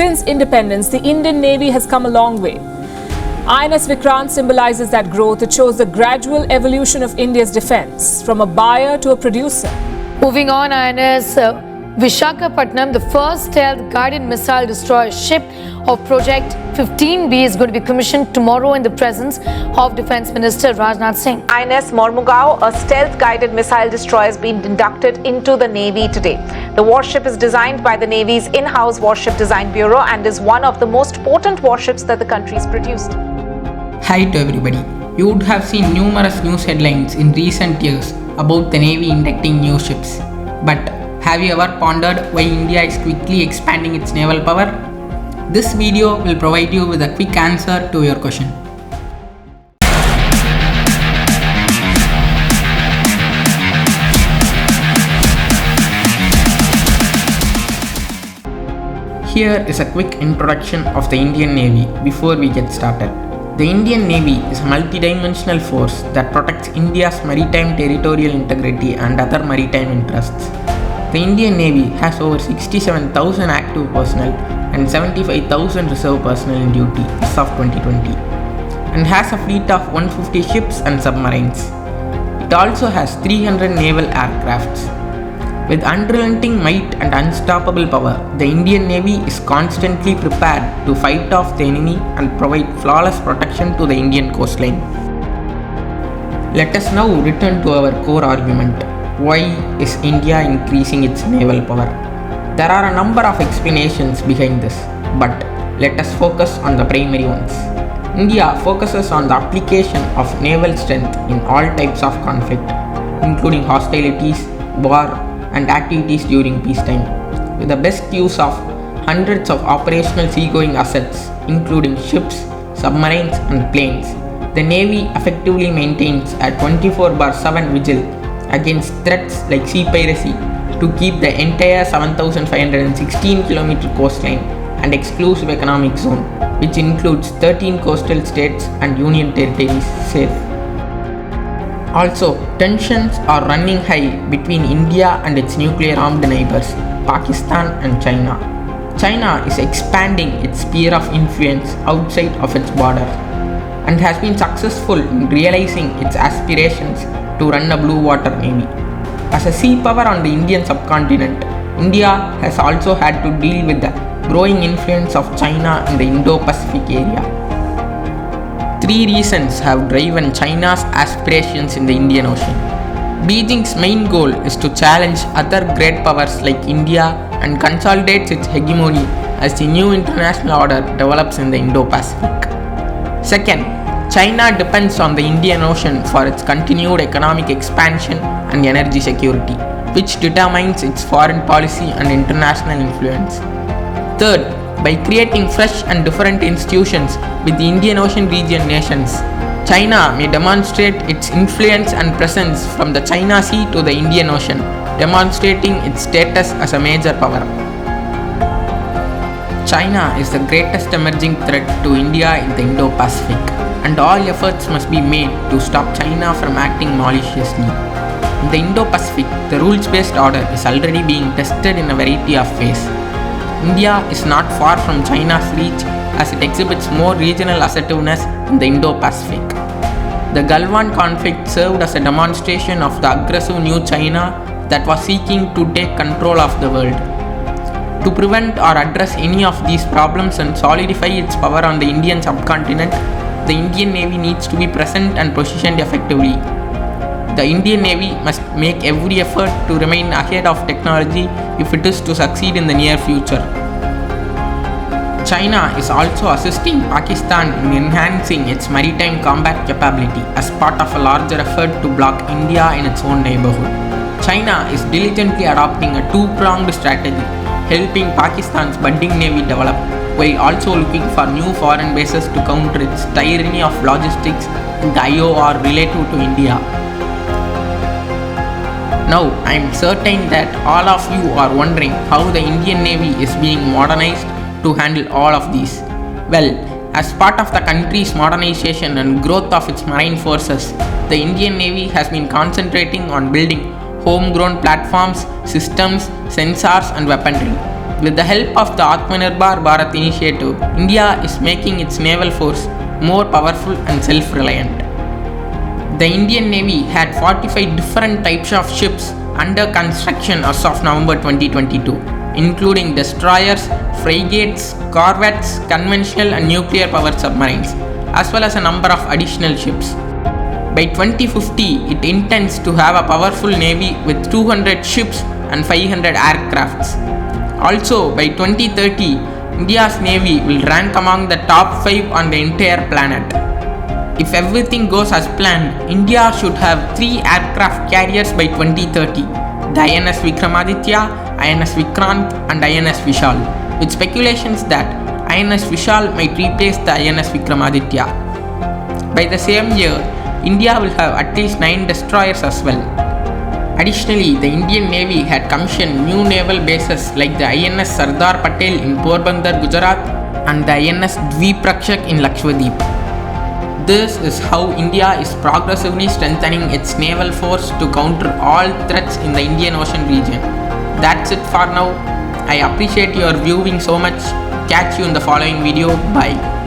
Since independence, the Indian Navy has come a long way. INS Vikrant symbolizes that growth. It shows the gradual evolution of India's defense, from a buyer to a producer. Moving on, INS Vishakhapatnam, the first stealth guided missile destroyer ship of Project 15B, is going to be commissioned tomorrow in the presence of Defence Minister Rajnath Singh. INS Mormugao, a stealth guided missile destroyer, has been inducted into the Navy today. The warship is designed by the Navy's in-house Warship Design Bureau and is one of the most potent warships that the country's produced. Hi to everybody. You would have seen numerous news headlines in recent years about the Navy inducting new ships. But have you ever pondered why India is quickly expanding its naval power? This video will provide you with a quick answer to your question. Here is a quick introduction of the Indian Navy before we get started. The Indian Navy is a multidimensional force that protects India's maritime territorial integrity and other maritime interests. The Indian Navy has over 67,000 active personnel and 75,000 reserve personnel in duty as of 2020 and has a fleet of 150 ships and submarines. It also has 300 naval aircrafts. With unrelenting might and unstoppable power, the Indian Navy is constantly prepared to fight off the enemy and provide flawless protection to the Indian coastline. Let us now return to our core argument. Why is India increasing its naval power? There are a number of explanations behind this, but let us focus on the primary ones. India focuses on the application of naval strength in all types of conflict, including hostilities, war, and activities during peacetime, with the best use of hundreds of operational seagoing assets, including ships, submarines, and planes. The Navy effectively maintains a 24/7 vigil against threats like sea piracy to keep the entire 7,516 km coastline and exclusive economic zone, which includes 13 coastal states and union territories, safe. Also, tensions are running high between India and its nuclear-armed neighbors, Pakistan and China. China is expanding its sphere of influence outside of its border and has been successful in realizing its aspirations to run a blue water navy. As a sea power on the Indian subcontinent, India has also had to deal with the growing influence of China in the Indo-Pacific area. Three reasons have driven China's aspirations in the Indian Ocean. Beijing's main goal is to challenge other great powers like India and consolidate its hegemony as the new international order develops in the Indo-Pacific. Second, China depends on the Indian Ocean for its continued economic expansion and energy security, which determines its foreign policy and international influence. Third, by creating fresh and different institutions with the Indian Ocean region nations, China may demonstrate its influence and presence from the China Sea to the Indian Ocean, demonstrating its status as a major power. China is the greatest emerging threat to India in the Indo-Pacific, and all efforts must be made to stop China from acting maliciously. In the Indo-Pacific, the rules-based order is already being tested in a variety of ways. India is not far from China's reach as it exhibits more regional assertiveness in the Indo-Pacific. The Galwan conflict served as a demonstration of the aggressive new China that was seeking to take control of the world. To prevent or address any of these problems and solidify its power on the Indian subcontinent, the Indian Navy needs to be present and positioned effectively. The Indian Navy must make every effort to remain ahead of technology if it is to succeed in the near future. China is also assisting Pakistan in enhancing its maritime combat capability as part of a larger effort to block India in its own neighborhood. China is diligently adopting a two-pronged strategy, helping Pakistan's budding navy develop, while also looking for new foreign bases to counter its tyranny of logistics and IOR relative to India. Now, I am certain that all of you are wondering how the Indian Navy is being modernized to handle all of these. Well, as part of the country's modernization and growth of its marine forces, the Indian Navy has been concentrating on building homegrown platforms, systems, sensors and weaponry. With the help of the Atmanirbhar Bharat initiative, India is making its naval force more powerful and self-reliant. The Indian Navy had 45 different types of ships under construction as of November 2022, including destroyers, frigates, corvettes, conventional and nuclear powered submarines, as well as a number of additional ships. By 2050, it intends to have a powerful navy with 200 ships and 500 aircrafts. Also, by 2030, India's navy will rank among the top 5 on the entire planet. If everything goes as planned, India should have 3 aircraft carriers by 2030, the INS Vikramaditya, INS Vikrant and INS Vishal, with speculations that INS Vishal might replace the INS Vikramaditya. By the same year, India will have at least 9 destroyers as well. Additionally, the Indian Navy had commissioned new naval bases like the INS Sardar Patel in Porbandar, Gujarat and the INS Dviprakshak in Lakshadweep. This is how India is progressively strengthening its naval force to counter all threats in the Indian Ocean region. That's it for now. I appreciate your viewing so much. Catch you in the following video. Bye.